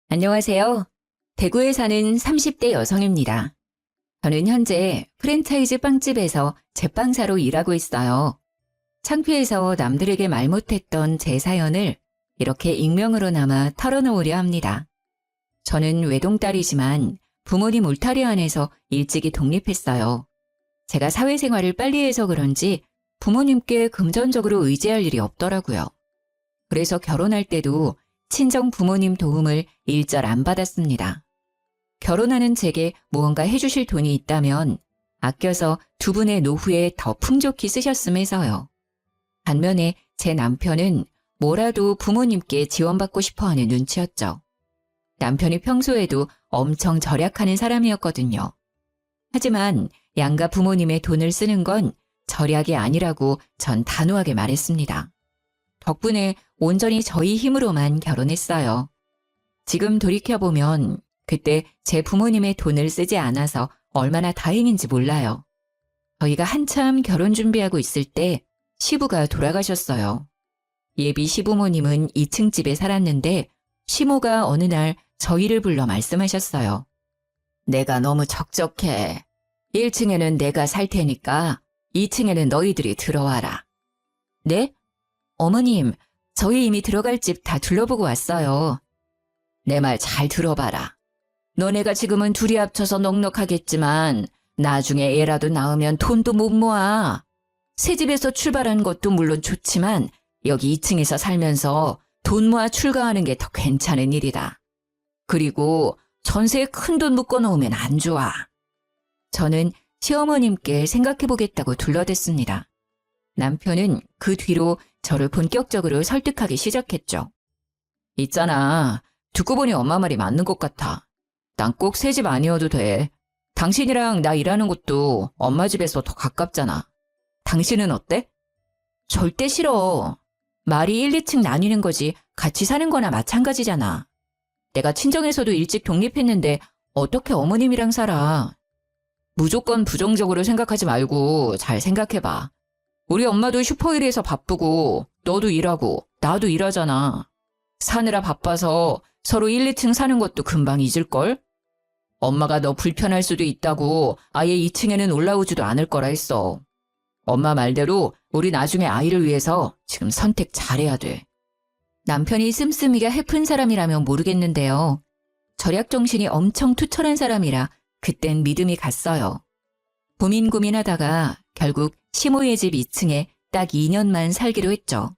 안녕하세요. 대구에 사는 30대 여성입니다. 저는 현재 프랜차이즈 빵집에서 제빵사로 일하고 있어요. 창피해서 남들에게 말 못했던 제 사연을 이렇게 익명으로나마 털어놓으려 합니다. 저는 외동딸이지만 부모님 울타리 안에서 일찍이 독립했어요. 제가 사회생활을 빨리 해서 그런지 부모님께 금전적으로 의지할 일이 없더라고요. 그래서 결혼할 때도 친정 부모님 도움을 일절 안 받았습니다. 결혼하는 제게 무언가 해주실 돈이 있다면 아껴서 두 분의 노후에 더 풍족히 쓰셨음 해서요. 반면에 제 남편은 뭐라도 부모님께 지원받고 싶어하는 눈치였죠. 남편이 평소에도 엄청 절약하는 사람이었거든요. 하지만 양가 부모님의 돈을 쓰는 건 절약이 아니라고 전 단호하게 말했습니다. 덕분에 온전히 저희 힘으로만 결혼했어요. 지금 돌이켜보면 그때 제 부모님의 돈을 쓰지 않아서 얼마나 다행인지 몰라요. 저희가 한참 결혼 준비하고 있을 때 시부가 돌아가셨어요. 예비 시부모님은 2층 집에 살았는데 시모가 어느 날 저희를 불러 말씀하셨어요. 내가 너무 적적해. 1층에는 내가 살 테니까 2층에는 너희들이 들어와라. 네? 어머님, 저희 이미 들어갈 집 다 둘러보고 왔어요. 내 말 잘 들어봐라. 너네가 지금은 둘이 합쳐서 넉넉하겠지만 나중에 애라도 낳으면 돈도 못 모아. 새 집에서 출발한 것도 물론 좋지만 여기 2층에서 살면서 돈 모아 출가하는 게 더 괜찮은 일이다. 그리고 전세에 큰 돈 묶어놓으면 안 좋아. 저는 시어머님께 생각해보겠다고 둘러댔습니다. 남편은 그 뒤로 저를 본격적으로 설득하기 시작했죠. 있잖아. 듣고 보니 엄마 말이 맞는 것 같아. 난 꼭 새 집 아니어도 돼. 당신이랑 나 일하는 곳도 엄마 집에서 더 가깝잖아. 당신은 어때? 절대 싫어. 말이 1, 2층 나뉘는 거지 같이 사는 거나 마찬가지잖아. 내가 친정에서도 일찍 독립했는데 어떻게 어머님이랑 살아. 무조건 부정적으로 생각하지 말고 잘 생각해봐. 우리 엄마도 슈퍼일에서 바쁘고 너도 일하고 나도 일하잖아. 사느라 바빠서 서로 1, 2층 사는 것도 금방 잊을걸? 엄마가 너 불편할 수도 있다고 아예 2층에는 올라오지도 않을 거라 했어. 엄마 말대로 우리 나중에 아이를 위해서 지금 선택 잘해야 돼. 남편이 씀씀이가 해픈 사람이라면 모르겠는데요. 절약 정신이 엄청 투철한 사람이라 그땐 믿음이 갔어요. 고민하다가 결국 시모의 집 2층에 딱 2년만 살기로 했죠.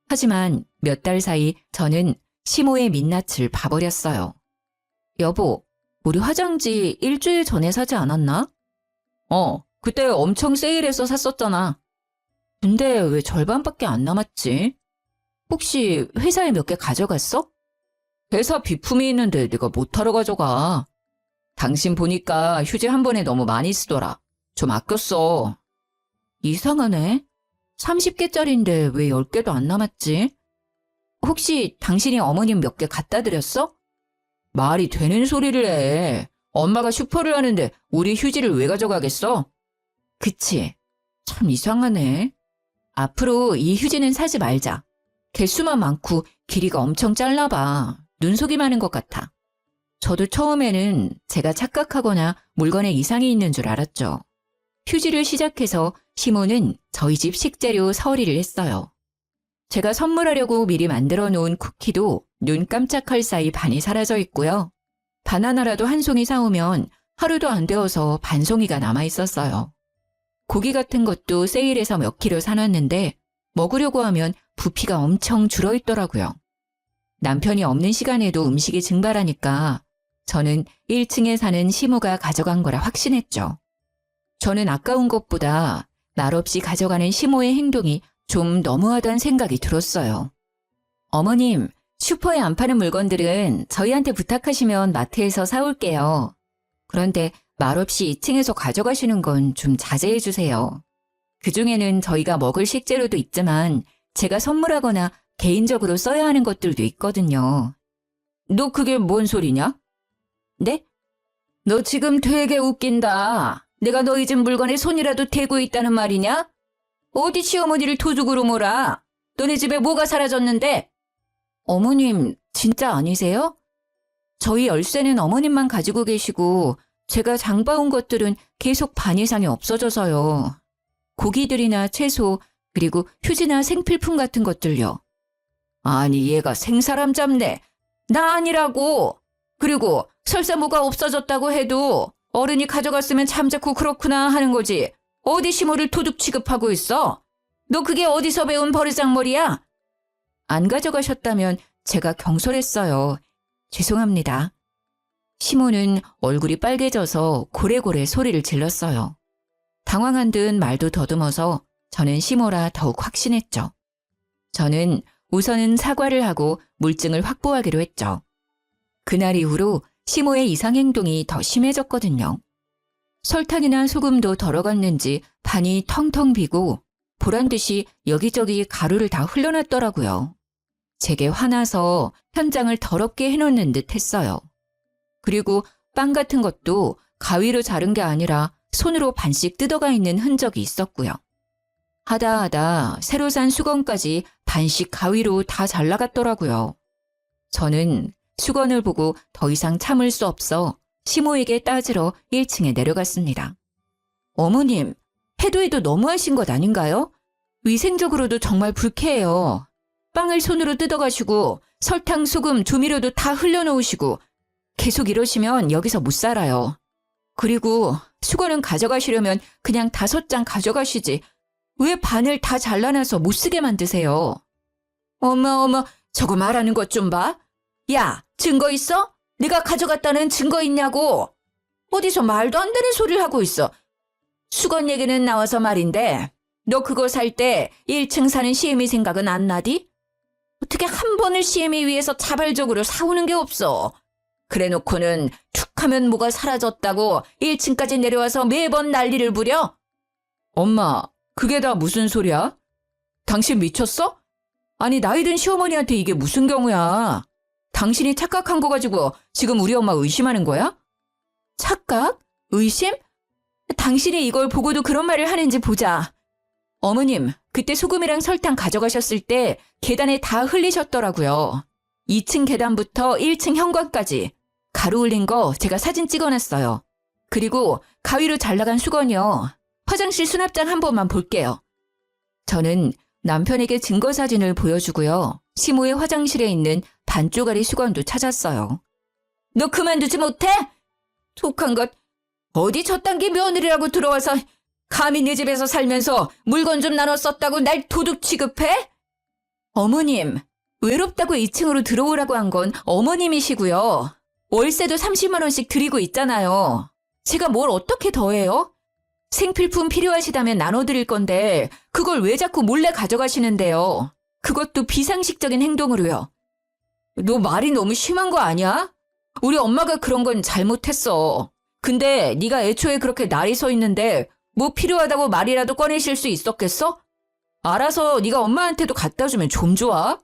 하지만 몇 달 사이 저는 시모의 민낯을 봐버렸어요. 여보, 우리 화장지 일주일 전에 사지 않았나? 그때 엄청 세일해서 샀었잖아. 근데 왜 절반밖에 안 남았지? 혹시 회사에 몇 개 가져갔어? 회사 비품이 있는데 네가 못하러 가져가. 당신 보니까 휴지 한 번에 너무 많이 쓰더라. 좀 아껴 써. 이상하네. 30개짜리인데 왜 10개도 안 남았지? 혹시 당신이 어머님 몇 개 갖다 드렸어? 말이 되는 소리를 해. 엄마가 슈퍼를 하는데 우리 휴지를 왜 가져가겠어? 그치. 참 이상하네. 앞으로 이 휴지는 사지 말자. 개수만 많고 길이가 엄청 짧나봐. 눈속이 많은 것 같아. 저도 처음에는 제가 착각하거나 물건에 이상이 있는 줄 알았죠. 휴지를 시작해서 시모는 저희 집 식재료 서리를 했어요. 제가 선물하려고 미리 만들어 놓은 쿠키도 눈 깜짝할 사이 반이 사라져 있고요. 바나나라도 한 송이 사오면 하루도 안 되어서 반 송이가 남아 있었어요. 고기 같은 것도 세일해서 몇 킬로 사놨는데 먹으려고 하면 부피가 엄청 줄어있더라고요. 남편이 없는 시간에도 음식이 증발하니까 저는 1층에 사는 시모가 가져간 거라 확신했죠. 저는 아까운 것보다 말없이 가져가는 시모의 행동이 좀 너무하다는 생각이 들었어요. 어머님, 슈퍼에 안 파는 물건들은 저희한테 부탁하시면 마트에서 사올게요. 그런데 말없이 2층에서 가져가시는 건 좀 자제해 주세요. 그중에는 저희가 먹을 식재료도 있지만 제가 선물하거나 개인적으로 써야 하는 것들도 있거든요. 너 그게 뭔 소리냐? 네? 너 지금 되게 웃긴다. 내가 너희 집 물건에 손이라도 대고 있다는 말이냐? 어디 시어머니를 도둑으로 몰아? 너네 집에 뭐가 사라졌는데? 어머님, 진짜 아니세요? 저희 열쇠는 어머님만 가지고 계시고 제가 장봐온 것들은 계속 반 이상이 없어져서요. 고기들이나 채소, 그리고 휴지나 생필품 같은 것들요. 아니, 얘가 생사람 잡네. 나 아니라고. 그리고 설사 뭐가 없어졌다고 해도 어른이 가져갔으면 잠자코 그렇구나 하는 거지. 어디 시모를 도둑 취급하고 있어? 너 그게 어디서 배운 버르장머리야? 안 가져가셨다면 제가 경솔했어요. 죄송합니다. 시모는 얼굴이 빨개져서 고래고래 소리를 질렀어요. 당황한 듯 말도 더듬어서 저는 시모라 더욱 확신했죠. 저는 우선은 사과를 하고 물증을 확보하기로 했죠. 그날 이후로 시모의 이상행동이 더 심해졌거든요. 설탕이나 소금도 덜어갔는지 반이 텅텅 비고 보란듯이 여기저기 가루를 다 흘려놨더라고요. 제게 화나서 현장을 더럽게 해놓는 듯 했어요. 그리고 빵 같은 것도 가위로 자른 게 아니라 손으로 반씩 뜯어가 있는 흔적이 있었고요. 하다 새로 산 수건까지 반씩 가위로 다 잘라갔더라고요. 저는 수건을 보고 더 이상 참을 수 없어 시모에게 따지러 1층에 내려갔습니다. 어머님, 해도 너무하신 것 아닌가요? 위생적으로도 정말 불쾌해요. 빵을 손으로 뜯어가시고 설탕, 소금, 조미료도 다 흘려놓으시고 계속 이러시면 여기서 못 살아요. 그리고 수건은 가져가시려면 그냥 5장 가져가시지. 왜 반을 다 잘라놔서 못 쓰게 만드세요? 어머, 저거 말하는 것 좀 봐. 야, 증거 있어? 네가 가져갔다는 증거 있냐고. 어디서 말도 안 되는 소리를 하고 있어. 수건 얘기는 나와서 말인데 너 그거 살 때 1층 사는 시애미 생각은 안 나디? 어떻게 한 번을 시애미 위해서 자발적으로 사오는 게 없어. 그래놓고는 툭 하면 뭐가 사라졌다고 1층까지 내려와서 매번 난리를 부려? 엄마, 그게 다 무슨 소리야? 당신 미쳤어? 아니, 나이 든 시어머니한테 이게 무슨 경우야? 당신이 착각한 거 가지고 지금 우리 엄마 의심하는 거야? 착각? 의심? 당신이 이걸 보고도 그런 말을 하는지 보자. 어머님, 그때 소금이랑 설탕 가져가셨을 때 계단에 다 흘리셨더라고요. 2층 계단부터 1층 현관까지 가루 흘린 거 제가 사진 찍어놨어요. 그리고 가위로 잘라간 수건이요. 화장실 수납장 한 번만 볼게요. 저는 남편에게 증거 사진을 보여주고요. 시모의 화장실에 있는 반쪽짜리 수건도 찾았어요. 너 그만두지 못해? 독한 것. 어디 저딴 게 며느리라고 들어와서 감히 내 집에서 살면서 물건 좀 나눠 썼다고 날 도둑 취급해? 어머님, 외롭다고 2층으로 들어오라고 한 건 어머님이시고요. 월세도 30만 원씩 드리고 있잖아요. 제가 뭘 어떻게 더해요? 생필품 필요하시다면 나눠드릴 건데 그걸 왜 자꾸 몰래 가져가시는데요? 그것도 비상식적인 행동으로요. 너 말이 너무 심한 거 아니야? 우리 엄마가 그런 건 잘못했어. 근데 네가 애초에 그렇게 날이 서 있는데 뭐 필요하다고 말이라도 꺼내실 수 있었겠어? 알아서 네가 엄마한테도 갖다 주면 좀 좋아?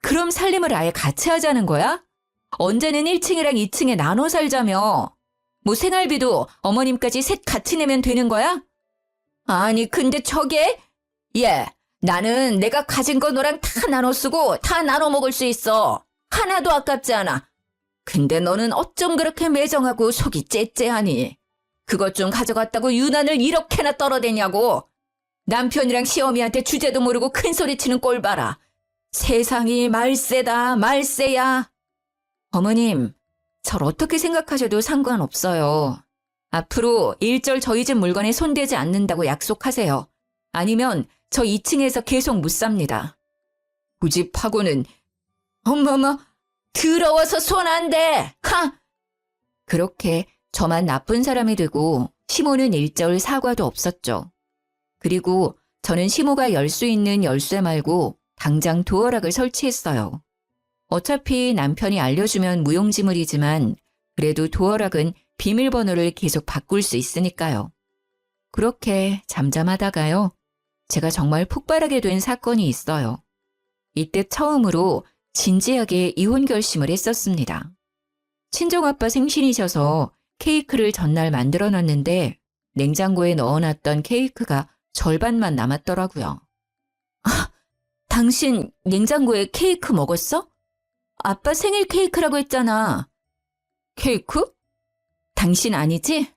그럼 살림을 아예 같이 하자는 거야? 언제는 1층이랑 2층에 나눠 살자며. 뭐 생활비도 어머님까지 셋 같이 내면 되는 거야? 아니 근데 저게? 나는 내가 가진 거 너랑 다 나눠 쓰고 다 나눠 먹을 수 있어. 하나도 아깝지 않아. 근데 너는 어쩜 그렇게 매정하고 속이 째째하니? 그것 좀 가져갔다고 유난을 이렇게나 떨어대냐고. 남편이랑 시어미한테 주제도 모르고 큰소리치는 꼴 봐라. 세상이 말세다 말세야. 어머님, 절 어떻게 생각하셔도 상관없어요. 앞으로 일절 저희 집 물건에 손대지 않는다고 약속하세요. 아니면 저 2층에서 계속 못 삽니다. 고집하고는. 어머머, 더러워서 손 안 대. 하! 그렇게 저만 나쁜 사람이 되고 시모는 일절 사과도 없었죠. 그리고 저는 시모가 열 수 있는 열쇠 말고 당장 도어락을 설치했어요. 어차피 남편이 알려주면 무용지물이지만 그래도 도어락은 비밀번호를 계속 바꿀 수 있으니까요. 그렇게 잠잠하다가요. 제가 정말 폭발하게 된 사건이 있어요. 이때 처음으로 진지하게 이혼 결심을 했었습니다. 친정아빠 생신이셔서 케이크를 전날 만들어놨는데 냉장고에 넣어놨던 케이크가 절반만 남았더라고요. 아, 당신 냉장고에 케이크 먹었어? 아빠 생일 케이크라고 했잖아. 케이크? 당신 아니지?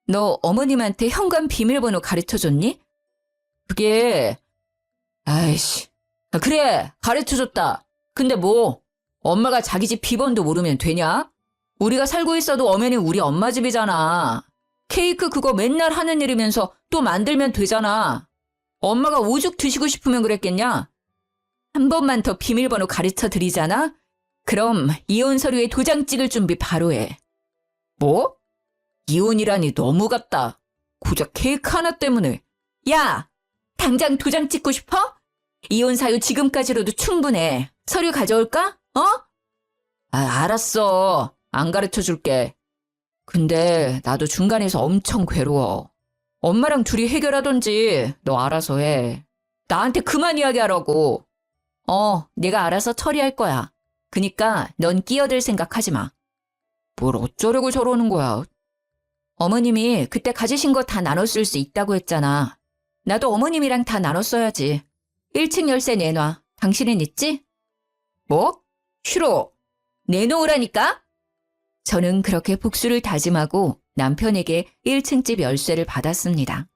너 어머님한테 현관 비밀번호 가르쳐줬니? 그게, 아이씨. 그래, 가르쳐줬다. 근데 뭐, 엄마가 자기 집 비번도 모르면 되냐? 우리가 살고 있어도 엄연히 우리 엄마 집이잖아. 케이크 그거 맨날 하는 일이면서 또 만들면 되잖아. 엄마가 오죽 드시고 싶으면 그랬겠냐? 한 번만 더 비밀번호 가르쳐 드리잖아? 그럼 이혼 서류에 도장 찍을 준비 바로 해. 뭐? 이혼이라니 너무 같다. 고작 케이크 하나 때문에. 야! 당장 도장 찍고 싶어? 이혼 사유 지금까지로도 충분해. 서류 가져올까? 어? 알았어. 안 가르쳐 줄게. 근데 나도 중간에서 엄청 괴로워. 엄마랑 둘이 해결하던지 너 알아서 해. 나한테 그만 이야기하라고. 내가 알아서 처리할 거야. 그니까 넌 끼어들 생각하지 마. 뭘 어쩌려고 저러는 거야. 어머님이 그때 가지신 거 다 나눠 쓸 수 있다고 했잖아. 나도 어머님이랑 다 나눠 써야지. 1층 열쇠 내놔. 당신은 있지? 뭐? 싫어. 내놓으라니까? 저는 그렇게 복수를 다짐하고 남편에게 1층 집 열쇠를 받았습니다.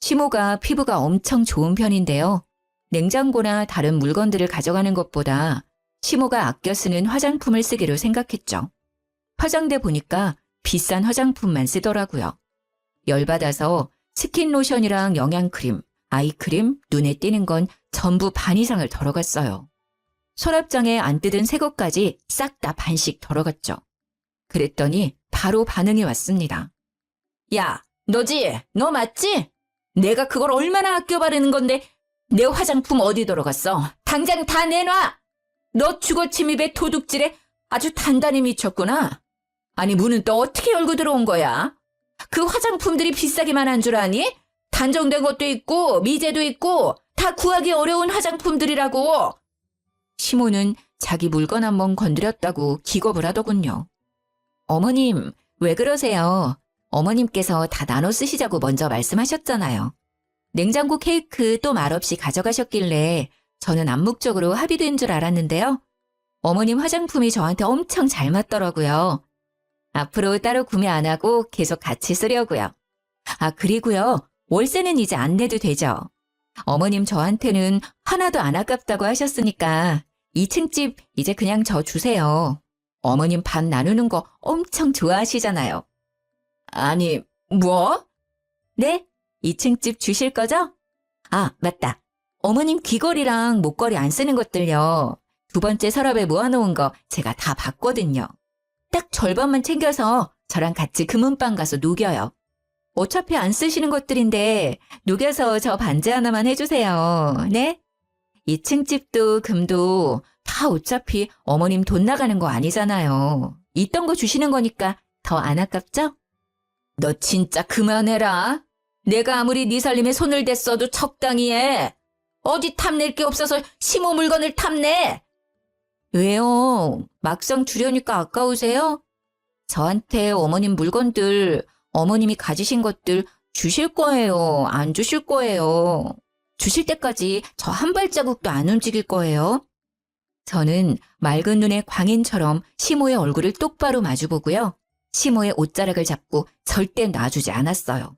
시모가 피부가 엄청 좋은 편인데요. 냉장고나 다른 물건들을 가져가는 것보다 시모가 아껴 쓰는 화장품을 쓰기로 생각했죠. 화장대 보니까 비싼 화장품만 쓰더라고요. 열받아서 스킨 로션이랑 영양크림, 아이크림, 눈에 띄는 건 전부 반 이상을 덜어갔어요. 서랍장에 안 뜯은 새 것까지 싹 다 반씩 덜어갔죠. 그랬더니 바로 반응이 왔습니다. 야, 너지? 너 맞지? 내가 그걸 얼마나 아껴 바르는 건데 내 화장품 어디 들어갔어? 당장 다 내놔! 너 주거 침입에 도둑질에 아주 단단히 미쳤구나. 아니 문은 또 어떻게 열고 들어온 거야? 그 화장품들이 비싸기만 한 줄 아니? 단정된 것도 있고 미제도 있고 다 구하기 어려운 화장품들이라고. 시모는 자기 물건 한번 건드렸다고 기겁을 하더군요. 어머님, 왜 그러세요? 어머님께서 다 나눠 쓰시자고 먼저 말씀하셨잖아요. 냉장고 케이크 또 말없이 가져가셨길래 저는 암묵적으로 합의된 줄 알았는데요. 어머님 화장품이 저한테 엄청 잘 맞더라고요. 앞으로 따로 구매 안 하고 계속 같이 쓰려고요. 그리고요. 월세는 이제 안 내도 되죠. 어머님 저한테는 하나도 안 아깝다고 하셨으니까 2층 집 이제 그냥 저 주세요. 어머님 반 나누는 거 엄청 좋아하시잖아요. 아니, 뭐? 네? 2층 집 주실 거죠? 맞다. 어머님 귀걸이랑 목걸이 안 쓰는 것들요. 두 번째 서랍에 모아놓은 거 제가 다 봤거든요. 딱 절반만 챙겨서 저랑 같이 금은방 가서 녹여요. 어차피 안 쓰시는 것들인데 녹여서 저 반지 하나만 해주세요. 네? 2층 집도 금도 다 어차피 어머님 돈 나가는 거 아니잖아요. 있던 거 주시는 거니까 더 안 아깝죠? 너 진짜 그만해라. 내가 아무리 네 살림에 손을 댔어도 적당히 해. 어디 탐낼 게 없어서 시모 물건을 탐내. 왜요? 막상 주려니까 아까우세요? 저한테 어머님 물건들, 어머님이 가지신 것들 주실 거예요? 안 주실 거예요? 주실 때까지 저 한 발자국도 안 움직일 거예요? 저는 맑은 눈의 광인처럼 시모의 얼굴을 똑바로 마주보고요. 시모의 옷자락을 잡고 절대 놔주지 않았어요.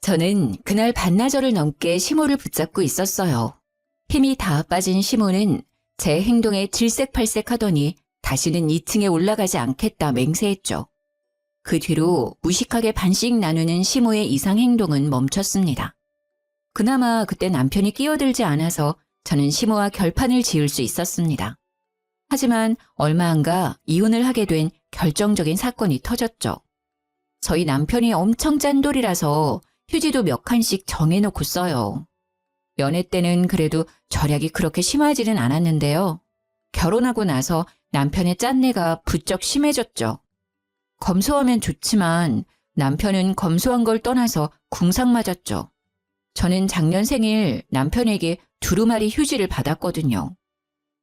저는 그날 반나절을 넘게 시모를 붙잡고 있었어요. 힘이 다 빠진 시모는 제 행동에 질색팔색하더니 다시는 2층에 올라가지 않겠다 맹세했죠. 그 뒤로 무식하게 반씩 나누는 시모의 이상 행동은 멈췄습니다. 그나마 그때 남편이 끼어들지 않아서 저는 시모와 결판을 지을 수 있었습니다. 하지만 얼마 안 가 이혼을 하게 된 결정적인 사건이 터졌죠. 저희 남편이 엄청 짠돌이라서 휴지도 몇 칸씩 정해놓고 써요. 연애 때는 그래도 절약이 그렇게 심하지는 않았는데요. 결혼하고 나서 남편의 짠내가 부쩍 심해졌죠. 검소하면 좋지만 남편은 검소한 걸 떠나서 궁상 맞았죠. 저는 작년 생일 남편에게 두루마리 휴지를 받았거든요.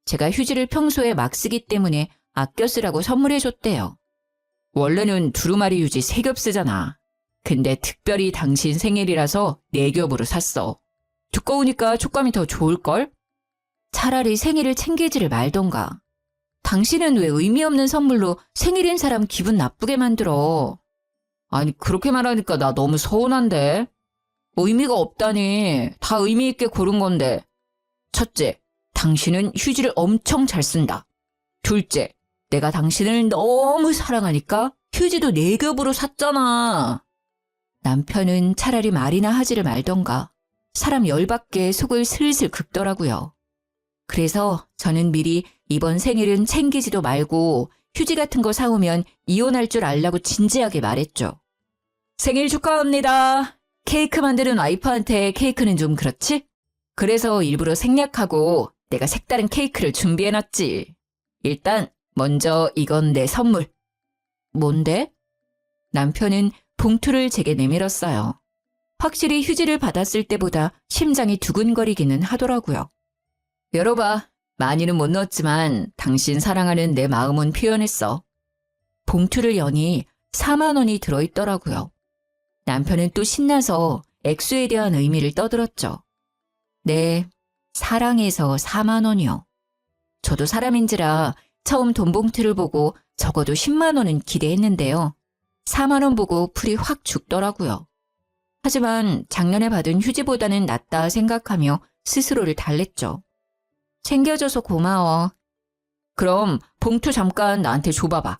제가 휴지를 평소에 막 쓰기 때문에 아껴 쓰라고 선물해줬대요. 원래는 두루마리 휴지 3겹 쓰잖아. 근데 특별히 당신 생일이라서 4겹으로 샀어. 두꺼우니까 촉감이 더 좋을걸? 차라리 생일을 챙기지를 말던가. 당신은 왜 의미 없는 선물로 생일인 사람 기분 나쁘게 만들어? 아니, 그렇게 말하니까 나 너무 서운한데. 의미가 없다니. 다 의미 있게 고른 건데. 첫째, 당신은 휴지를 엄청 잘 쓴다. 둘째, 내가 당신을 너무 사랑하니까 휴지도 4겹으로 샀잖아. 남편은 차라리 말이나 하지를 말던가 사람 열받게 속을 슬슬 긁더라고요. 그래서 저는 미리 이번 생일은 챙기지도 말고 휴지 같은 거 사오면 이혼할 줄 알라고 진지하게 말했죠. 생일 축하합니다. 케이크 만드는 와이프한테 케이크는 좀 그렇지? 그래서 일부러 생략하고 내가 색다른 케이크를 준비해놨지. 일단 먼저 이건 내 선물. 뭔데? 남편은 봉투를 제게 내밀었어요. 확실히 휴지를 받았을 때보다 심장이 두근거리기는 하더라고요. 열어봐. 많이는 못 넣었지만 당신 사랑하는 내 마음은 표현했어. 봉투를 여니 4만 원이 들어있더라고요. 남편은 또 신나서 액수에 대한 의미를 떠들었죠. 네, 사랑해서 4만 원이요. 저도 사람인지라 처음 돈 봉투를 보고 적어도 10만 원은 기대했는데요. 4만 원 보고 풀이 확 죽더라고요. 하지만 작년에 받은 휴지보다는 낫다 생각하며 스스로를 달랬죠. 챙겨줘서 고마워. 그럼 봉투 잠깐 나한테 줘봐봐.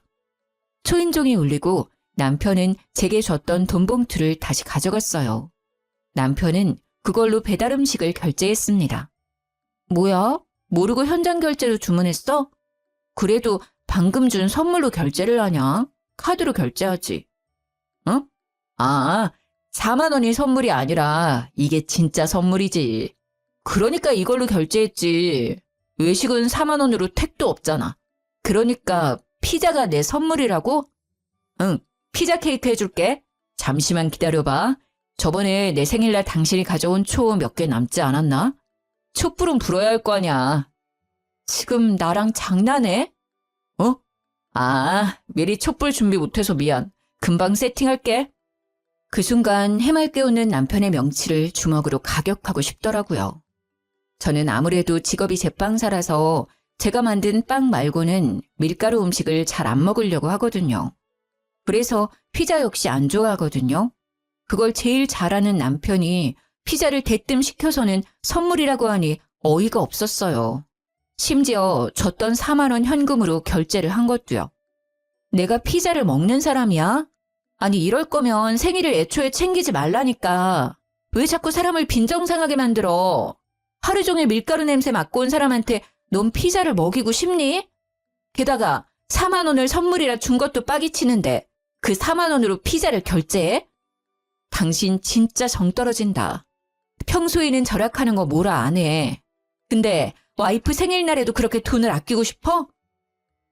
초인종이 울리고 남편은 제게 줬던 돈 봉투를 다시 가져갔어요. 남편은 그걸로 배달 음식을 결제했습니다. 뭐야? 모르고 현장 결제로 주문했어? 그래도 방금 준 선물로 결제를 하냐? 카드로 결제하지. 응? 아, 4만 원이 선물이 아니라 이게 진짜 선물이지. 그러니까 이걸로 결제했지. 외식은 4만 원으로 택도 없잖아. 그러니까 피자가 내 선물이라고? 응, 피자 케이크 해줄게. 잠시만 기다려봐. 저번에 내 생일날 당신이 가져온 초 몇 개 남지 않았나? 촛불은 불어야 할 거 아냐. 지금 나랑 장난해? 어? 아, 미리 촛불 준비 못해서 미안. 금방 세팅할게. 그 순간 해맑게 웃는 남편의 명치를 주먹으로 가격하고 싶더라고요. 저는 아무래도 직업이 제빵사라서 제가 만든 빵 말고는 밀가루 음식을 잘 안 먹으려고 하거든요. 그래서 피자 역시 안 좋아하거든요. 그걸 제일 잘하는 남편이 피자를 대뜸 시켜서는 선물이라고 하니 어이가 없었어요. 심지어 줬던 4만 원 현금으로 결제를 한 것도요. 내가 피자를 먹는 사람이야? 아니 이럴 거면 생일을 애초에 챙기지 말라니까. 왜 자꾸 사람을 빈정상하게 만들어? 하루 종일 밀가루 냄새 맡고 온 사람한테 넌 피자를 먹이고 싶니? 게다가 4만 원을 선물이라 준 것도 빠기치는데 그 4만 원으로 피자를 결제해? 당신 진짜 정 떨어진다. 평소에는 절약하는 거 뭐라 안 해. 근데 와이프 생일날에도 그렇게 돈을 아끼고 싶어?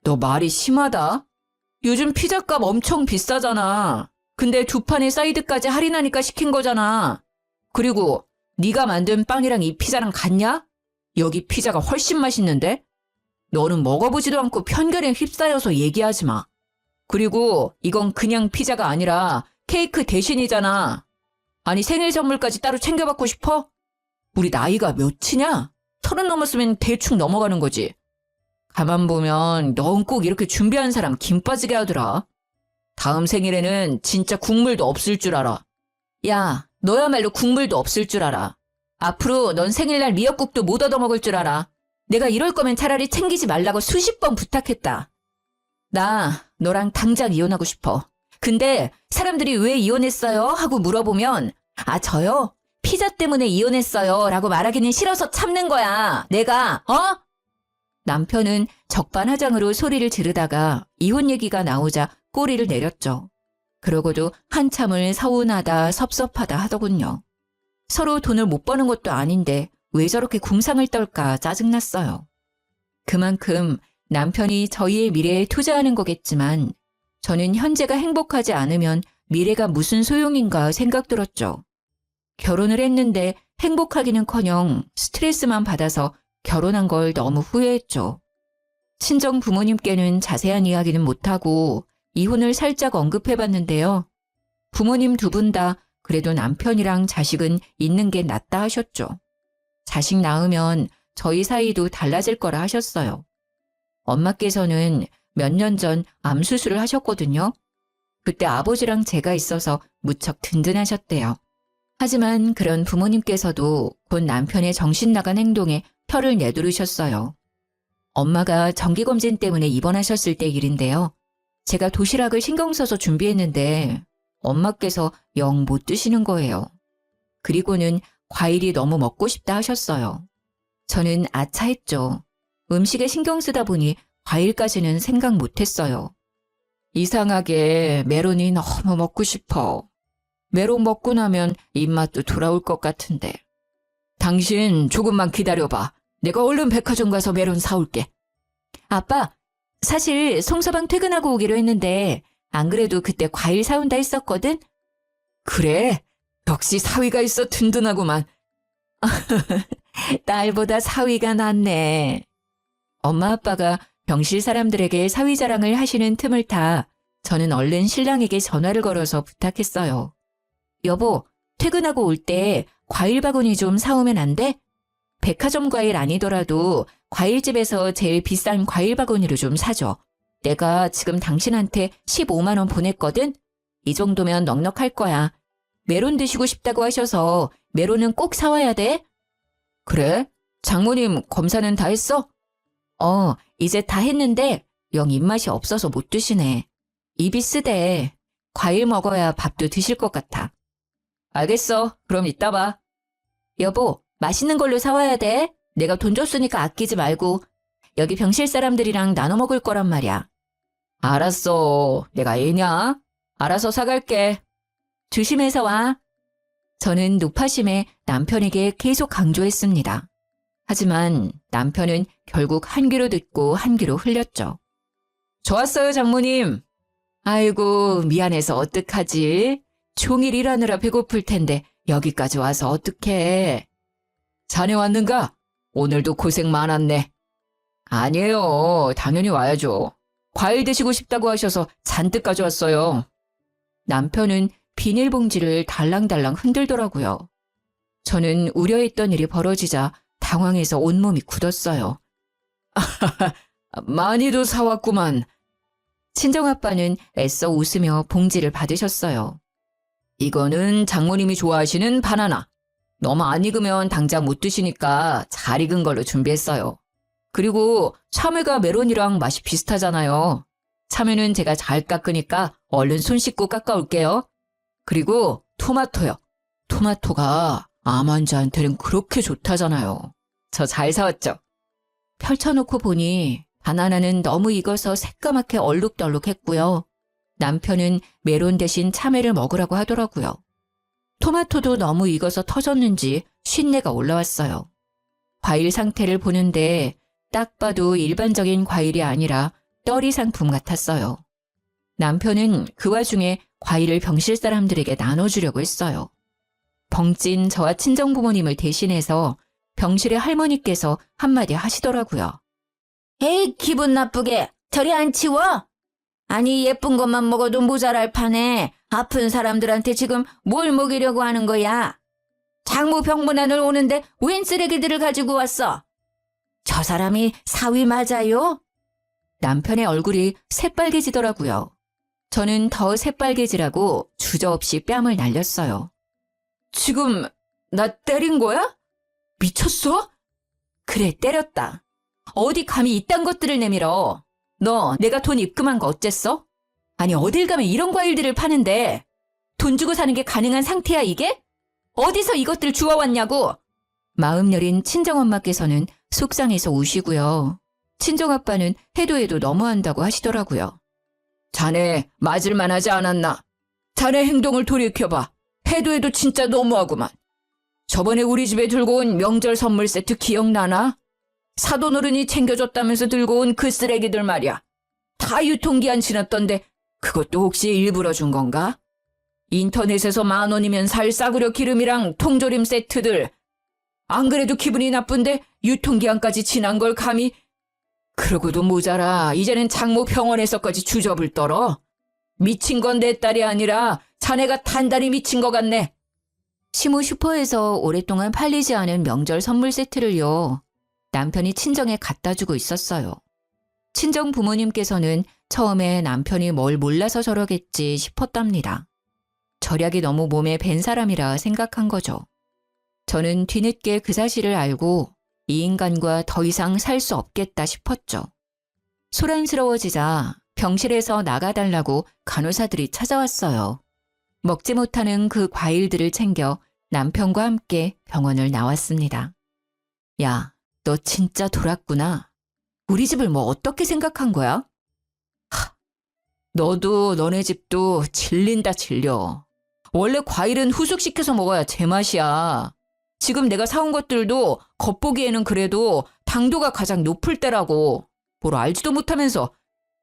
너 말이 심하다. 요즘 피자값 엄청 비싸잖아. 근데 2판의 사이드까지 할인하니까 시킨 거잖아. 그리고 네가 만든 빵이랑 이 피자랑 같냐? 여기 피자가 훨씬 맛있는데? 너는 먹어보지도 않고 편견에 휩싸여서 얘기하지 마. 그리고 이건 그냥 피자가 아니라 케이크 대신이잖아. 아니 생일 선물까지 따로 챙겨받고 싶어? 우리 나이가 몇이냐? 30 넘었으면 대충 넘어가는 거지. 가만 보면 넌 꼭 이렇게 준비한 사람 김 빠지게 하더라. 다음 생일에는 진짜 국물도 없을 줄 알아. 야, 너야말로 국물도 없을 줄 알아. 앞으로 넌 생일날 미역국도 못 얻어먹을 줄 알아. 내가 이럴 거면 차라리 챙기지 말라고 수십 번 부탁했다. 나 너랑 당장 이혼하고 싶어. 근데 사람들이 왜 이혼했어요? 하고 물어보면 아 저요? 피자 때문에 이혼했어요 라고 말하기는 싫어서 참는 거야. 내가 남편은 적반하장으로 소리를 지르다가 이혼 얘기가 나오자 꼬리를 내렸죠. 그러고도 한참을 서운하다 섭섭하다 하더군요. 서로 돈을 못 버는 것도 아닌데 왜 저렇게 궁상을 떨까 짜증났어요. 그만큼 남편이 저희의 미래에 투자하는 거겠지만 저는 현재가 행복하지 않으면 미래가 무슨 소용인가 생각 들었죠. 결혼을 했는데 행복하기는커녕 스트레스만 받아서 결혼한 걸 너무 후회했죠. 친정 부모님께는 자세한 이야기는 못하고 이혼을 살짝 언급해봤는데요. 부모님 2분 다 그래도 남편이랑 자식은 있는 게 낫다 하셨죠. 자식 낳으면 저희 사이도 달라질 거라 하셨어요. 엄마께서는 몇 년 전 암 수술을 하셨거든요. 그때 아버지랑 제가 있어서 무척 든든하셨대요. 하지만 그런 부모님께서도 곧 남편의 정신 나간 행동에 혀를 내두르셨어요. 엄마가 정기검진 때문에 입원하셨을 때 일인데요. 제가 도시락을 신경 써서 준비했는데 엄마께서 영 못 드시는 거예요. 그리고는 과일이 너무 먹고 싶다 하셨어요. 저는 아차했죠. 음식에 신경 쓰다 보니 과일까지는 생각 못했어요. 이상하게 메론이 너무 먹고 싶어. 메론 먹고 나면 입맛도 돌아올 것 같은데. 당신 조금만 기다려봐. 내가 얼른 백화점 가서 메론 사올게. 아빠, 사실 송서방 퇴근하고 오기로 했는데 안 그래도 그때 과일 사온다 했었거든? 그래? 역시 사위가 있어 든든하구만. 딸보다 사위가 낫네. 엄마 아빠가 병실 사람들에게 사위 자랑을 하시는 틈을 타 저는 얼른 신랑에게 전화를 걸어서 부탁했어요. 여보, 퇴근하고 올 때 과일 바구니 좀 사오면 안 돼? 백화점 과일 아니더라도 과일집에서 제일 비싼 과일 바구니로 좀 사줘. 내가 지금 당신한테 15만 원 보냈거든? 이 정도면 넉넉할 거야. 메론 드시고 싶다고 하셔서 메론은 꼭 사와야 돼. 그래? 장모님 검사는 다 했어? 이제 다 했는데 영 입맛이 없어서 못 드시네. 입이 쓰대. 과일 먹어야 밥도 드실 것 같아. 알겠어. 그럼 이따 봐. 여보, 맛있는 걸로 사와야 돼. 내가 돈 줬으니까 아끼지 말고. 여기 병실 사람들이랑 나눠 먹을 거란 말이야. 알았어. 내가 애냐? 알아서 사갈게. 조심해서 와. 저는 노파심에 남편에게 계속 강조했습니다. 하지만 남편은 결국 한 귀로 듣고 한 귀로 흘렸죠. 좋았어요, 장모님. 아이고, 미안해서 어떡하지? 종일 일하느라 배고플 텐데 여기까지 와서 어떡해. 자네 왔는가? 오늘도 고생 많았네. 아니에요. 당연히 와야죠. 과일 드시고 싶다고 하셔서 잔뜩 가져왔어요. 남편은 비닐봉지를 달랑달랑 흔들더라고요. 저는 우려했던 일이 벌어지자 당황해서 온몸이 굳었어요. 많이도 사왔구만. 친정아빠는 애써 웃으며 봉지를 받으셨어요. 이거는 장모님이 좋아하시는 바나나. 너무 안 익으면 당장 못 드시니까 잘 익은 걸로 준비했어요. 그리고 참외가 메론이랑 맛이 비슷하잖아요. 참외는 제가 잘 깎으니까 얼른 손 씻고 깎아올게요. 그리고 토마토요. 토마토가 암 환자한테는 그렇게 좋다잖아요. 저 잘 사왔죠? 펼쳐놓고 보니 바나나는 너무 익어서 새까맣게 얼룩덜룩했고요. 남편은 메론 대신 참외를 먹으라고 하더라고요. 토마토도 너무 익어서 터졌는지 쉰내가 올라왔어요. 과일 상태를 보는데 딱 봐도 일반적인 과일이 아니라 떨이 상품 같았어요. 남편은 그 와중에 과일을 병실 사람들에게 나눠주려고 했어요. 벙찐 저와 친정부모님을 대신해서 병실의 할머니께서 한마디 하시더라고요. 에이, 기분 나쁘게 저리 안 치워? 아니, 예쁜 것만 먹어도 모자랄 판에 아픈 사람들한테 지금 뭘 먹이려고 하는 거야? 장모 병문안을 오는데 웬 쓰레기들을 가지고 왔어? 저 사람이 사위 맞아요? 남편의 얼굴이 새빨개지더라고요. 저는 더 새빨개지라고 주저없이 뺨을 날렸어요. 지금 나 때린 거야? 미쳤어? 그래, 때렸다. 어디 감히 이딴 것들을 내밀어. 너 내가 돈 입금한 거 어쨌어? 아니, 어딜 가면 이런 과일들을 파는데 돈 주고 사는 게 가능한 상태야, 이게? 어디서 이것들을 주워왔냐고? 마음 여린 친정엄마께서는 속상해서 우시고요. 친정아빠는 해도 해도 너무한다고 하시더라고요. 자네 맞을만 하지 않았나? 자네 행동을 돌이켜봐. 해도 해도 진짜 너무하구만. 저번에 우리 집에 들고 온 명절 선물 세트 기억나나? 사돈어른이 챙겨줬다면서 들고 온 그 쓰레기들 말이야. 다 유통기한 지났던데 그것도 혹시 일부러 준 건가? 인터넷에서 10,000원이면 살 싸구려 기름이랑 통조림 세트들. 안 그래도 기분이 나쁜데 유통기한까지 지난 걸 감히. 그러고도 모자라 이제는 장모 병원에서까지 주접을 떨어. 미친 건 내 딸이 아니라 자네가 단단히 미친 것 같네. 시모 슈퍼에서 오랫동안 팔리지 않은 명절 선물 세트를요. 남편이 친정에 갖다 주고 있었어요. 친정 부모님께서는 처음에 남편이 뭘 몰라서 저러겠지 싶었답니다. 절약이 너무 몸에 밴 사람이라 생각한 거죠. 저는 뒤늦게 그 사실을 알고 이 인간과 더 이상 살 수 없겠다 싶었죠. 소란스러워지자 병실에서 나가달라고 간호사들이 찾아왔어요. 먹지 못하는 그 과일들을 챙겨 남편과 함께 병원을 나왔습니다. 야, 너 진짜 돌았구나. 우리 집을 뭐 어떻게 생각한 거야? 너도 너네 집도 질린다 질려. 원래 과일은 후숙시켜서 먹어야 제맛이야. 지금 내가 사온 것들도 겉보기에는 그래도 당도가 가장 높을 때라고. 뭘 알지도 못하면서.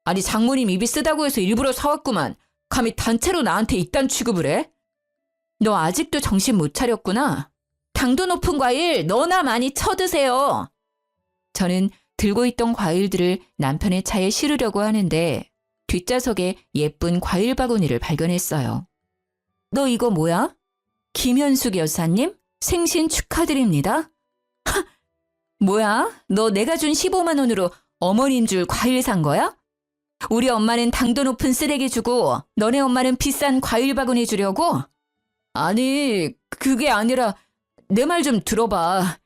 아니 장모님 입이 쓰다고 해서 일부러 사왔구만. 감히 단체로 나한테 이딴 취급을 해? 너 아직도 정신 못 차렸구나. 당도 높은 과일 너나 많이 쳐드세요. 저는 들고 있던 과일들을 남편의 차에 실으려고 하는데 뒷좌석에 예쁜 과일 바구니를 발견했어요. 너 이거 뭐야? 김현숙 여사님? 생신 축하드립니다. 하! 뭐야? 너 내가 준 15만 원으로 어머님 줄 과일 산 거야? 우리 엄마는 당도 높은 쓰레기 주고 너네 엄마는 비싼 과일 바구니 주려고? 아니, 그게 아니라 내 말 좀 들어봐.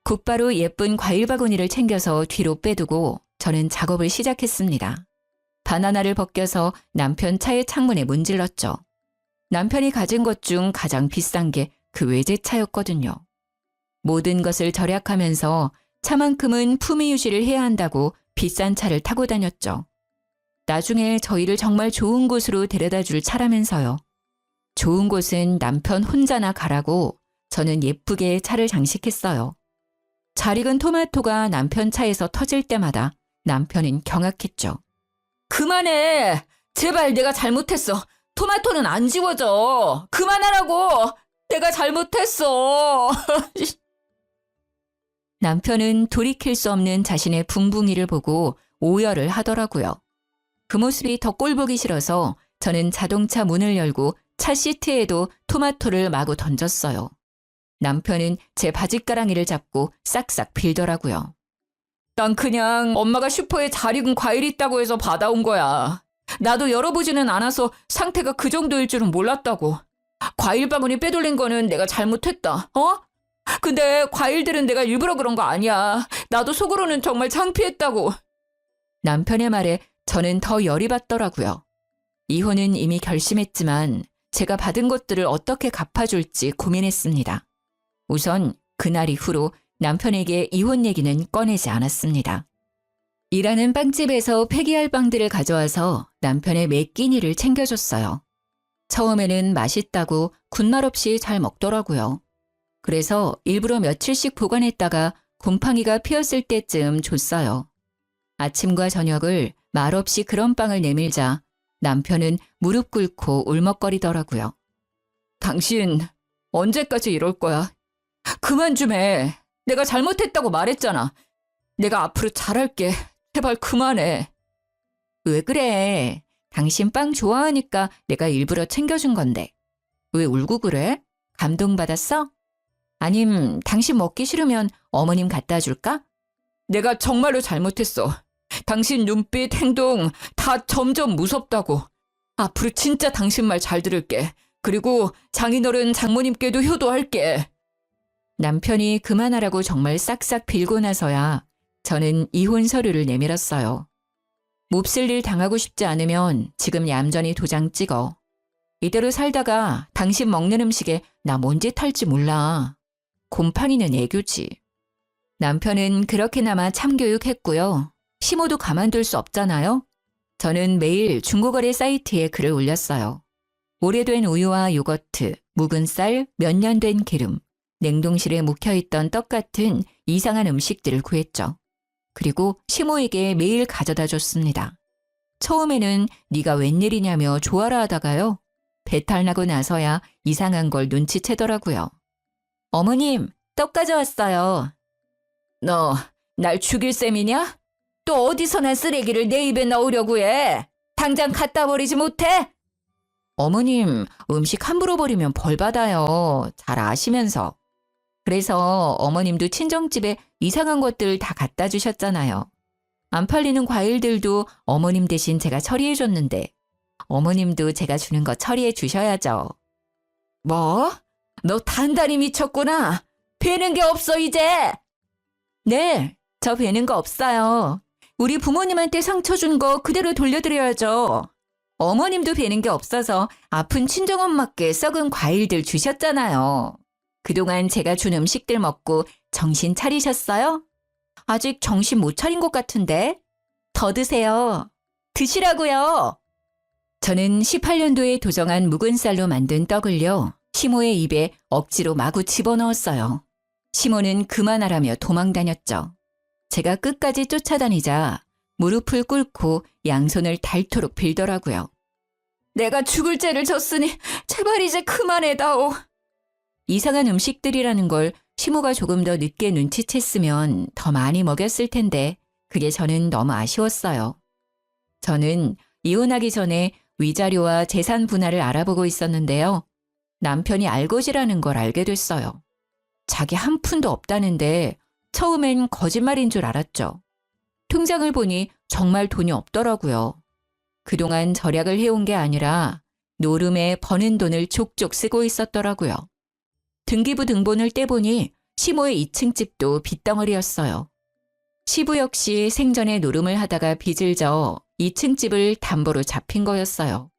곧바로 예쁜 과일 바구니를 챙겨서 뒤로 빼두고 저는 작업을 시작했습니다. 바나나를 벗겨서 남편 차의 창문에 문질렀죠. 남편이 가진 것 중 가장 비싼 게 그 외제차였거든요. 모든 것을 절약하면서 차만큼은 품위 유지를 해야 한다고 비싼 차를 타고 다녔죠. 나중에 저희를 정말 좋은 곳으로 데려다 줄 차라면서요. 좋은 곳은 남편 혼자나 가라고 저는 예쁘게 차를 장식했어요. 잘 익은 토마토가 남편 차에서 터질 때마다 남편은 경악했죠. 그만해! 제발 내가 잘못했어. 토마토는 안 지워져. 그만하라고! 내가 잘못했어. 남편은 돌이킬 수 없는 자신의 붕붕이를 보고 오열을 하더라고요. 그 모습이 더 꼴보기 싫어서 저는 자동차 문을 열고 차 시트에도 토마토를 마구 던졌어요. 남편은 제 바짓가랑이를 잡고 싹싹 빌더라고요. 난 그냥 엄마가 슈퍼에 잘 익은 과일이 있다고 해서 받아온 거야. 나도 열어보지는 않아서 상태가 그 정도일 줄은 몰랐다고. 과일 바구니 빼돌린 거는 내가 잘못했다. 근데 과일들은 내가 일부러 그런 거 아니야. 나도 속으로는 정말 창피했다고. 남편의 말에 저는 더 열이 받더라고요. 이혼은 이미 결심했지만 제가 받은 것들을 어떻게 갚아줄지 고민했습니다. 우선 그날 이후로 남편에게 이혼 얘기는 꺼내지 않았습니다. 일하는 빵집에서 폐기할 빵들을 가져와서 남편의 매 끼니를 챙겨줬어요. 처음에는 맛있다고 군말 없이 잘 먹더라고요. 그래서 일부러 며칠씩 보관했다가 곰팡이가 피었을 때쯤 줬어요. 아침과 저녁을 말없이 그런 빵을 내밀자 남편은 무릎 꿇고 울먹거리더라고요. 당신 언제까지 이럴 거야? 그만 좀 해. 내가 잘못했다고 말했잖아. 내가 앞으로 잘할게. 제발 그만해. 왜 그래? 당신 빵 좋아하니까 내가 일부러 챙겨준 건데. 왜 울고 그래? 감동받았어? 아님 당신 먹기 싫으면 어머님 갖다 줄까? 내가 정말로 잘못했어. 당신 눈빛, 행동 다 점점 무섭다고. 앞으로 진짜 당신 말 잘 들을게. 그리고 장인어른 장모님께도 효도할게. 남편이 그만하라고 정말 싹싹 빌고 나서야 저는 이혼 서류를 내밀었어요. 몹쓸 일 당하고 싶지 않으면 지금 얌전히 도장 찍어. 이대로 살다가 당신 먹는 음식에 나 뭔 짓 할지 몰라. 곰팡이는 애교지. 남편은 그렇게나마 참교육했고요. 시모도 가만둘 수 없잖아요. 저는 매일 중고거래 사이트에 글을 올렸어요. 오래된 우유와 요거트, 묵은 쌀, 몇 년 된 기름, 냉동실에 묵혀있던 떡 같은 이상한 음식들을 구했죠. 그리고 시모에게 매일 가져다 줬습니다. 처음에는 네가 웬일이냐며 좋아라 하다가요. 배탈 나고 나서야 이상한 걸 눈치채더라고요. 어머님, 떡 가져왔어요. 너 날 죽일 셈이냐? 또 어디서나 쓰레기를 내 입에 넣으려고 해? 당장 갖다 버리지 못해? 어머님, 음식 함부로 버리면 벌 받아요. 잘 아시면서. 그래서 어머님도 친정집에 이상한 것들 다 갖다 주셨잖아요. 안 팔리는 과일들도 어머님 대신 제가 처리해 줬는데 어머님도 제가 주는 거 처리해 주셔야죠. 뭐? 너 단단히 미쳤구나. 배는 게 없어 이제. 네, 저 배는 거 없어요. 우리 부모님한테 상처 준 거 그대로 돌려드려야죠. 어머님도 배는 게 없어서 아픈 친정엄마께 썩은 과일들 주셨잖아요. 그동안 제가 준 음식들 먹고 정신 차리셨어요? 아직 정신 못 차린 것 같은데? 더 드세요. 드시라고요. 저는 18년도에 도정한 묵은 쌀로 만든 떡을요. 시모의 입에 억지로 마구 집어넣었어요. 시모는 그만하라며 도망다녔죠. 제가 끝까지 쫓아다니자 무릎을 꿇고 양손을 닳도록 빌더라고요. 내가 죽을 죄를 졌으니 제발 이제 그만해다오. 이상한 음식들이라는 걸 시모가 조금 더 늦게 눈치챘으면 더 많이 먹였을 텐데 그게 저는 너무 아쉬웠어요. 저는 이혼하기 전에 위자료와 재산 분할을 알아보고 있었는데요. 남편이 알것이라는 걸 알게 됐어요. 자기 한 푼도 없다는데 처음엔 거짓말인 줄 알았죠. 통장을 보니 정말 돈이 없더라고요. 그동안 절약을 해온 게 아니라 노름에 버는 돈을 족족 쓰고 있었더라고요. 등기부 등본을 떼보니 시모의 2층 집도 빚덩어리였어요. 시부 역시 생전에 노름을 하다가 빚을 져 2층 집을 담보로 잡힌 거였어요.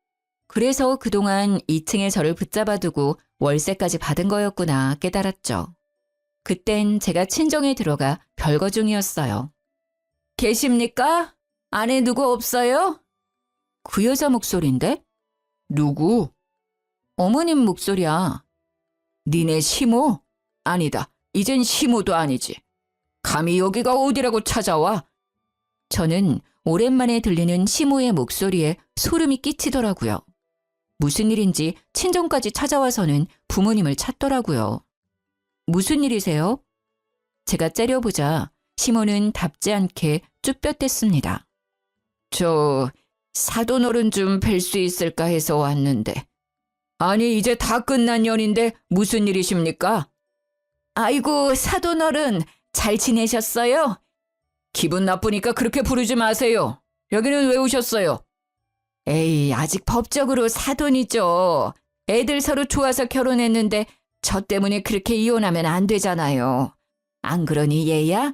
그래서 그동안 2층에 저를 붙잡아두고 월세까지 받은 거였구나 깨달았죠. 그땐 제가 친정에 들어가 별거 중이었어요. 계십니까? 안에 누구 없어요? 그 여자 목소리인데? 누구? 어머님 목소리야. 니네 시모? 아니다. 이젠 시모도 아니지. 감히 여기가 어디라고 찾아와? 저는 오랜만에 들리는 시모의 목소리에 소름이 끼치더라고요. 무슨 일인지 친정까지 찾아와서는 부모님을 찾더라고요. 무슨 일이세요? 제가 째려보자 시모는 답지 않게 쭈뼛댔습니다. 저 사돈어른 좀 뵐 수 있을까 해서 왔는데. 아니 이제 다 끝난 연인데 무슨 일이십니까? 아이고 사돈어른 잘 지내셨어요? 기분 나쁘니까 그렇게 부르지 마세요. 여기는 왜 오셨어요? 에이 아직 법적으로 사돈이죠. 애들 서로 좋아서 결혼했는데 저 때문에 그렇게 이혼하면 안 되잖아요. 안 그러니 얘야?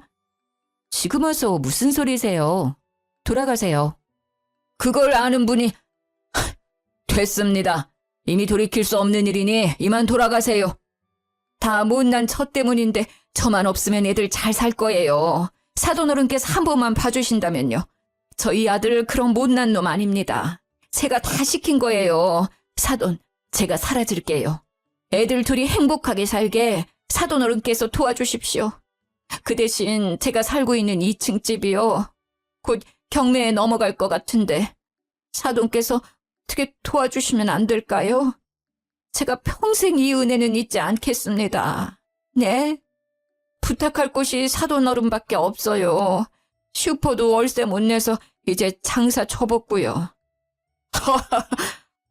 지금 와서 무슨 소리세요? 돌아가세요. 그걸 아는 분이... 됐습니다. 이미 돌이킬 수 없는 일이니 이만 돌아가세요. 다 못난 저 때문인데 저만 없으면 애들 잘 살 거예요. 사돈어른께서 한 번만 봐주신다면요. 저희 아들 그런 못난 놈 아닙니다. 제가 다 시킨 거예요. 사돈, 제가 사라질게요. 애들 둘이 행복하게 살게 사돈어른께서 도와주십시오. 그 대신 제가 살고 있는 2층 집이요. 곧 경매에 넘어갈 것 같은데 사돈께서 어떻게 도와주시면 안 될까요? 제가 평생 이 은혜는 잊지 않겠습니다. 네? 부탁할 곳이 사돈어른밖에 없어요. 슈퍼도 월세 못 내서 이제 장사 접었고요.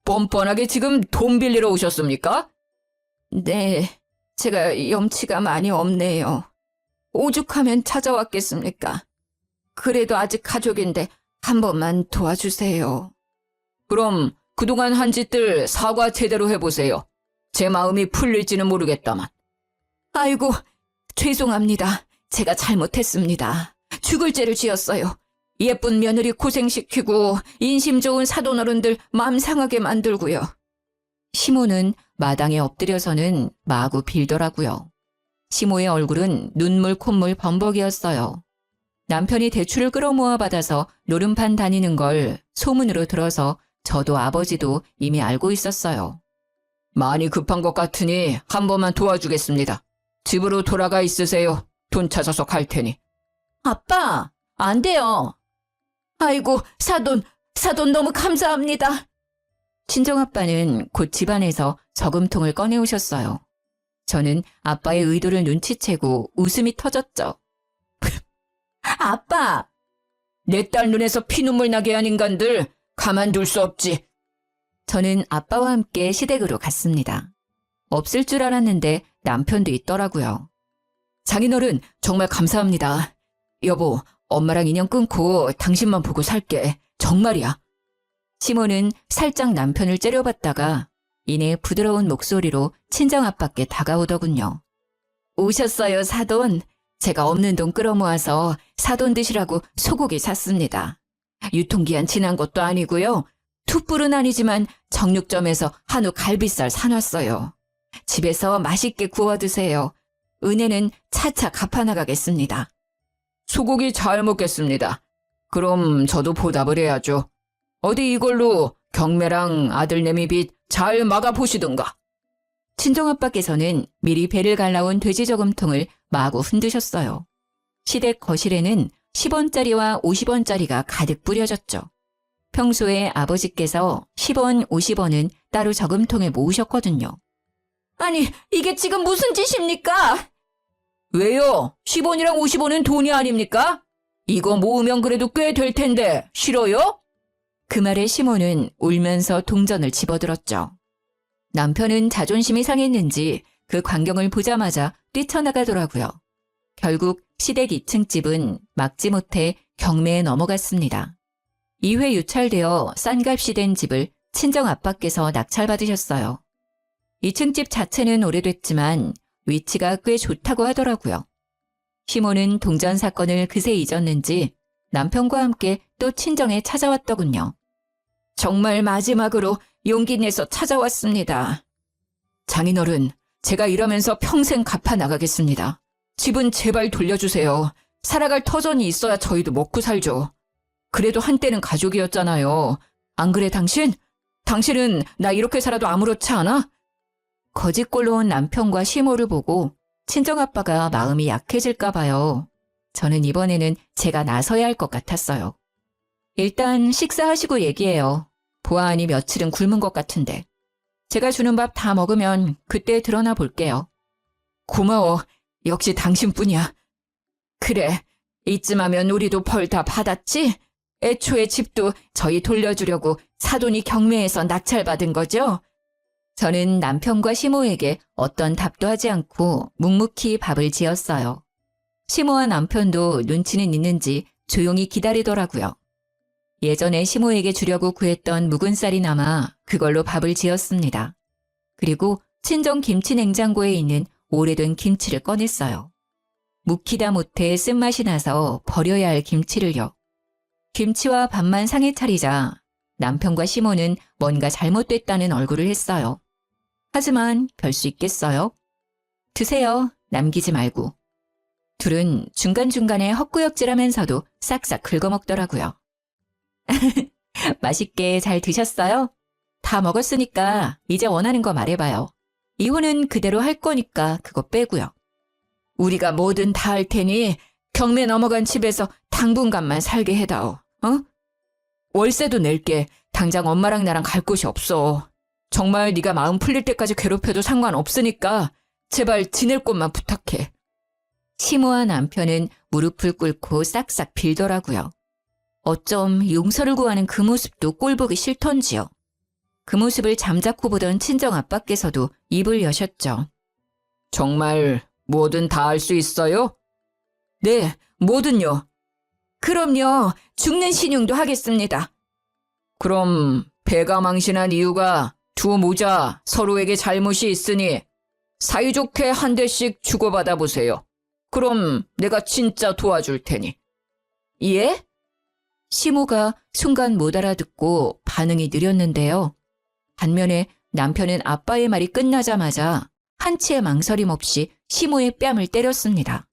뻔뻔하게 지금 돈 빌리러 오셨습니까? 네, 제가 염치가 많이 없네요. 오죽하면 찾아왔겠습니까? 그래도 아직 가족인데 한 번만 도와주세요. 그럼 그동안 한 짓들 사과 제대로 해보세요. 제 마음이 풀릴지는 모르겠다만. 아이고, 죄송합니다. 제가 잘못했습니다. 죽을 죄를 지었어요. 예쁜 며느리 고생시키고 인심 좋은 사돈어른들 마음 상하게 만들고요. 시모는 마당에 엎드려서는 마구 빌더라고요. 시모의 얼굴은 눈물 콧물 범벅이었어요. 남편이 대출을 끌어모아 받아서 노름판 다니는 걸 소문으로 들어서 저도 아버지도 이미 알고 있었어요. 많이 급한 것 같으니 한 번만 도와주겠습니다. 집으로 돌아가 있으세요. 돈 찾아서 갈 테니. 아빠, 안 돼요. 아이고, 사돈 너무 감사합니다. 친정아빠는 곧 집안에서 저금통을 꺼내오셨어요. 저는 아빠의 의도를 눈치채고 웃음이 터졌죠. 아빠! 내 딸 눈에서 피눈물 나게 한 인간들 가만둘 수 없지. 저는 아빠와 함께 시댁으로 갔습니다. 없을 줄 알았는데 남편도 있더라고요. 장인어른 정말 감사합니다. 여보, 엄마랑 인연 끊고 당신만 보고 살게. 정말이야. 시모는 살짝 남편을 째려봤다가 이내 부드러운 목소리로 친정아빠께 다가오더군요. 오셨어요, 사돈. 제가 없는 돈 끌어모아서 사돈 드시라고 소고기 샀습니다. 유통기한 지난 것도 아니고요. 툭불은 아니지만 정육점에서 한우 갈비살 사놨어요. 집에서 맛있게 구워 드세요. 은혜는 차차 갚아나가겠습니다. 소고기 잘 먹겠습니다. 그럼 저도 보답을 해야죠. 어디 이걸로 경매랑 아들내미 빚 잘 막아보시든가. 친정아빠께서는 미리 배를 갈라온 돼지 저금통을 마구 흔드셨어요. 시댁 거실에는 10원짜리와 50원짜리가 가득 뿌려졌죠. 평소에 아버지께서 10원, 50원은 따로 저금통에 모으셨거든요. 아니, 이게 지금 무슨 짓입니까? 왜요? 10원이랑 50원은 돈이 아닙니까? 이거 모으면 그래도 꽤 될 텐데 싫어요? 그 말에 시모는 울면서 동전을 집어들었죠. 남편은 자존심이 상했는지 그 광경을 보자마자 뛰쳐나가더라고요. 결국 시댁 2층 집은 막지 못해 경매에 넘어갔습니다. 2회 유찰되어 싼 값이 된 집을 친정아빠께서 낙찰받으셨어요. 2층 집 자체는 오래됐지만 위치가 꽤 좋다고 하더라고요. 시모는 동전 사건을 그새 잊었는지 남편과 함께 또 친정에 찾아왔더군요. 정말 마지막으로 용기 내서 찾아왔습니다. 장인어른, 제가 이러면서 평생 갚아 나가겠습니다. 집은 제발 돌려주세요. 살아갈 터전이 있어야 저희도 먹고 살죠. 그래도 한때는 가족이었잖아요. 안 그래 당신? 당신은 나 이렇게 살아도 아무렇지 않아? 거짓골로 온 남편과 시모를 보고 친정아빠가 마음이 약해질까 봐요. 저는 이번에는 제가 나서야 할 것 같았어요. 일단 식사하시고 얘기해요. 보아하니 며칠은 굶은 것 같은데. 제가 주는 밥 다 먹으면 그때 드러나 볼게요. 고마워. 역시 당신뿐이야. 그래. 이쯤 하면 우리도 벌 다 받았지? 애초에 집도 저희 돌려주려고 사돈이 경매에서 낙찰받은 거죠? 저는 남편과 시모에게 어떤 답도 하지 않고 묵묵히 밥을 지었어요. 시모와 남편도 눈치는 있는지 조용히 기다리더라고요. 예전에 시모에게 주려고 구했던 묵은 쌀이 남아 그걸로 밥을 지었습니다. 그리고 친정 김치 냉장고에 있는 오래된 김치를 꺼냈어요. 묵히다 못해 쓴맛이 나서 버려야 할 김치를요. 김치와 밥만 상에 차리자 남편과 시모는 뭔가 잘못됐다는 얼굴을 했어요. 하지만 별 수 있겠어요? 드세요. 남기지 말고. 둘은 중간중간에 헛구역질하면서도 싹싹 긁어먹더라고요. 맛있게 잘 드셨어요? 다 먹었으니까 이제 원하는 거 말해봐요. 이혼은 그대로 할 거니까 그거 빼고요. 우리가 뭐든 다 할 테니 경매 넘어간 집에서 당분간만 살게 해다오. 어? 월세도 낼게. 당장 엄마랑 나랑 갈 곳이 없어. 정말 네가 마음 풀릴 때까지 괴롭혀도 상관없으니까 제발 지낼 곳만 부탁해. 시모와 남편은 무릎을 꿇고 싹싹 빌더라고요. 어쩜 용서를 구하는 그 모습도 꼴보기 싫던지요. 그 모습을 잠자코 보던 친정아빠께서도 입을 여셨죠. 정말 뭐든 다 할 수 있어요? 네, 뭐든요. 그럼요, 죽는 신용도 하겠습니다. 그럼 배가 망신한 이유가 두 모자 서로에게 잘못이 있으니 사이좋게 한 대씩 주고받아 보세요. 그럼 내가 진짜 도와줄 테니. 예? 시모가 순간 못 알아듣고 반응이 느렸는데요. 반면에 남편은 아빠의 말이 끝나자마자 한치의 망설임 없이 시모의 뺨을 때렸습니다.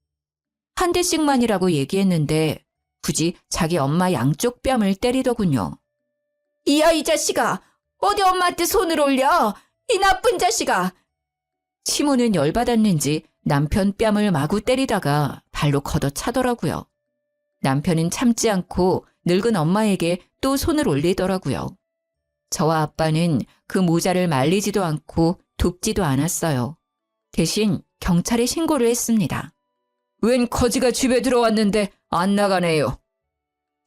한 대씩만이라고 얘기했는데 굳이 자기 엄마 양쪽 뺨을 때리더군요. 이야 이 자식아! 어디 엄마한테 손을 올려! 이 나쁜 자식아! 시모는 열받았는지 남편 뺨을 마구 때리다가 발로 걷어차더라고요. 남편은 참지 않고 늙은 엄마에게 또 손을 올리더라고요. 저와 아빠는 그 모자를 말리지도 않고 돕지도 않았어요. 대신 경찰에 신고를 했습니다. 웬 거지가 집에 들어왔는데 안 나가네요.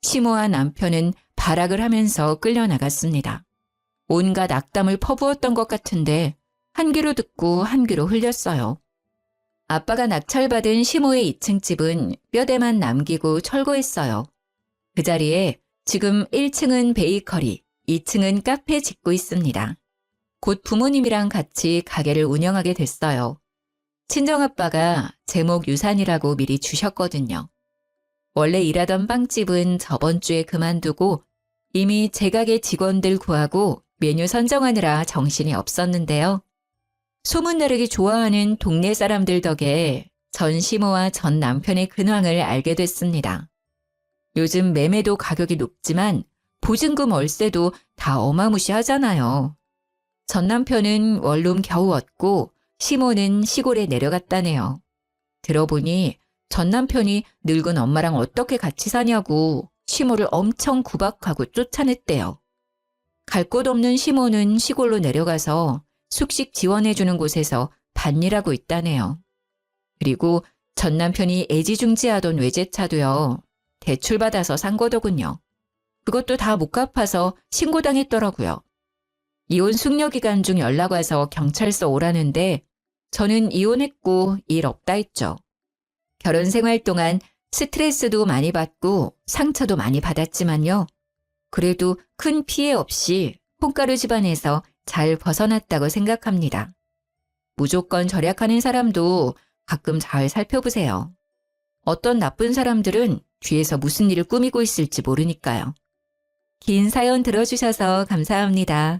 시모와 남편은 발악을 하면서 끌려나갔습니다. 온갖 악담을 퍼부었던 것 같은데 한 귀로 듣고 한 귀로 흘렸어요. 아빠가 낙찰받은 시모의 2층 집은 뼈대만 남기고 철거했어요. 그 자리에 지금 1층은 베이커리, 2층은 카페 짓고 있습니다. 곧 부모님이랑 같이 가게를 운영하게 됐어요. 친정아빠가 제목 유산이라고 미리 주셨거든요. 원래 일하던 빵집은 저번 주에 그만두고 이미 제 가게 직원들 구하고 메뉴 선정하느라 정신이 없었는데요. 소문나르기 좋아하는 동네 사람들 덕에 전 시모와 전 남편의 근황을 알게 됐습니다. 요즘 매매도 가격이 높지만 보증금 월세도 다 어마무시하잖아요. 전 남편은 원룸 겨우 얻고 시모는 시골에 내려갔다네요. 들어보니 전 남편이 늙은 엄마랑 어떻게 같이 사냐고 시모를 엄청 구박하고 쫓아냈대요. 갈 곳 없는 시모는 시골로 내려가서 숙식 지원해주는 곳에서 밭일하고 있다네요. 그리고 전 남편이 애지중지하던 외제차도요. 대출받아서 산 거더군요. 그것도 다 못 갚아서 신고당했더라고요. 이혼 숙려 기간 중 연락 와서 경찰서 오라는데 저는 이혼했고 일 없다 했죠. 결혼 생활 동안 스트레스도 많이 받고 상처도 많이 받았지만요. 그래도 큰 피해 없이 콩가루 집안에서 잘 벗어났다고 생각합니다. 무조건 절약하는 사람도 가끔 잘 살펴보세요. 어떤 나쁜 사람들은 뒤에서 무슨 일을 꾸미고 있을지 모르니까요. 긴 사연 들어주셔서 감사합니다.